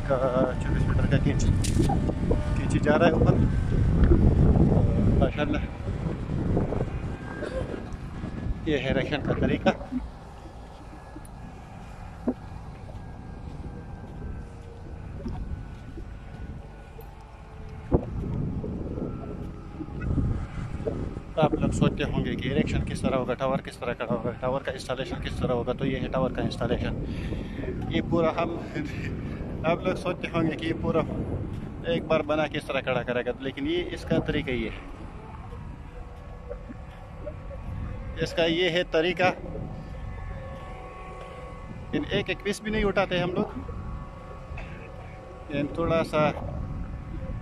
इसका 24 मीटर का कैंची जा रहा है ऊपर माशाल्लाह। ये है रक्षण का तरीका। आप लोग सोचते होंगे कि इरेक्शन किस तरह होगा, टावर किस तरह खड़ा होगा, टावर का इंस्टॉलेशन किस तरह होगा। तो ये है टावर का इंस्टॉलेशन। ये पूरा आप लोग सोचते होंगे कि ये पूरा एक बार बना किस तरह खड़ा करेगा, लेकिन ये इसका तरीका ये है, इसका ये है तरीका। इन एक पीस भी नहीं उठाते हम लोग, थोड़ा सा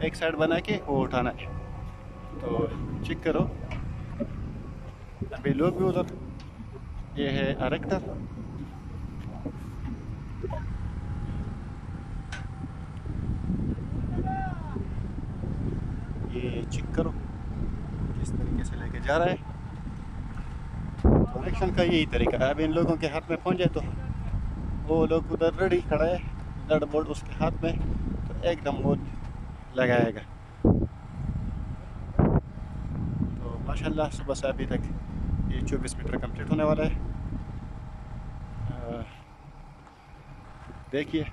एक साइड बना के वो उठाना है। तो चेक करो, अभी लोग भी उधर, ये है अरेक्टर। ये चेक करो किस तरीके से लेके जा रहा है। कनेक्शन का यही तरीका है। अब इन लोगों के हाथ में पहुंच जाए तो वो लोग उधर रेडी खड़ा है, नट बोल्ट उसके हाथ में, तो एकदम वो लगाएगा। तो माशाल्लाह सुबह से अभी तक ये 24 मीटर कंप्लीट होने वाला है। देखिए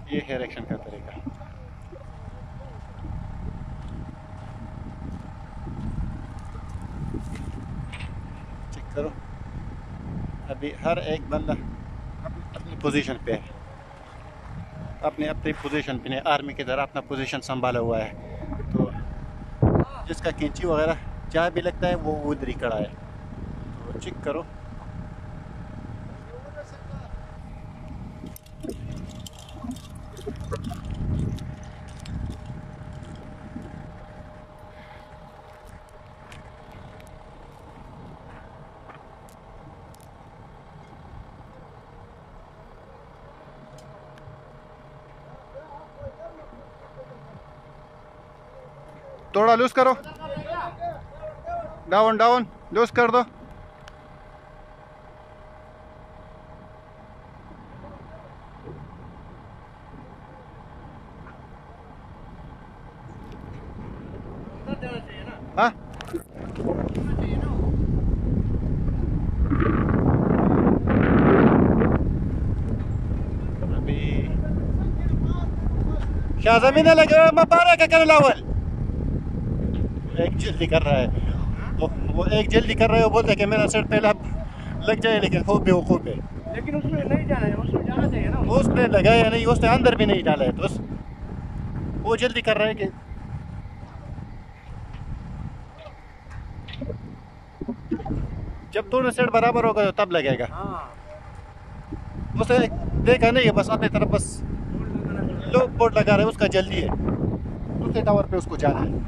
ये है इरेक्शन का तरीका। चेक करो, अभी हर एक बंदा अपनी पोजीशन पे है, अपनी पोजीशन पे है। आर्मी की तरह अपना पोजीशन संभाला हुआ है। तो जिसका कैंची वगैरह जहाँ भी लगता है वो उधर ही खड़ा है। तो चेक करो, थोड़ा लूज करो, डाउन डाउन लूज कर दो। हाँ अभी क्या जमीन लगे मैं बारह का कर लावल। एक जल्दी कर रहा है, वो एक जल्दी कर रहा है। वो बोलते हैं कि मेरा सेट पहला लग जाए, लेकिन खूब बेवकूफ़ है। लेकिन उसमें नहीं जाना है, उसमें जाना चाहिए ना। उसने लगाया नहीं, उसने अंदर भी नहीं डाला है। तो वो जल्दी कर रहा है कि जब दोनों सेट बराबर होगा तो तब लगेगा। उसने देखा नहीं है, बस अपनी तरफ बस लो बोर्ड लगा रहे हैं। उसका जल्दी है, उसके टावर पे उसको जाना है।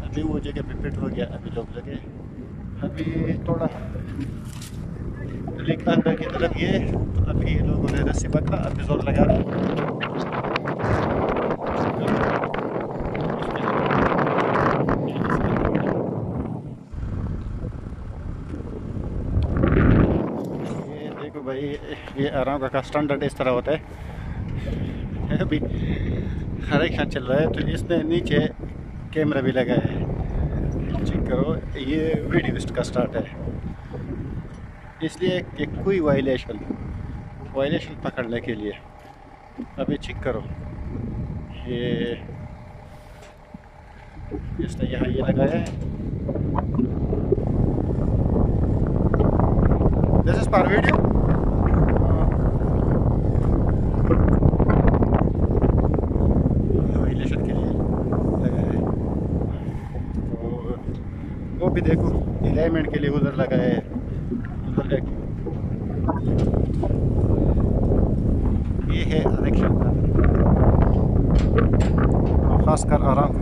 अभी वो जगह पे फिट हो गया, अभी लोग लगे। अभी थोड़ा लिख अंदर की तरफ ये, तो अभी लोगों ने रस्सी पकड़ा, अभी जोर लगा। ये देखो भाई, ये अरामको का स्टैंडर्ड इस तरह होता है। अभी हर एक चल रहा है, तो इसने नीचे कैमरा भी लगा है। चेक करो, ये वीडियो का स्टार्ट है, इसलिए कि कोई वायलेशन पकड़ने के लिए। अभी चेक करो, ये इसने यहाँ ये लगाया है। This is for video. Violation के लिए लगाया है। तो वो भी देखो, अलाइनमेंट के लिए उधर लगाया है। उधर एक ये है इरेक्शन, खासकर अरामको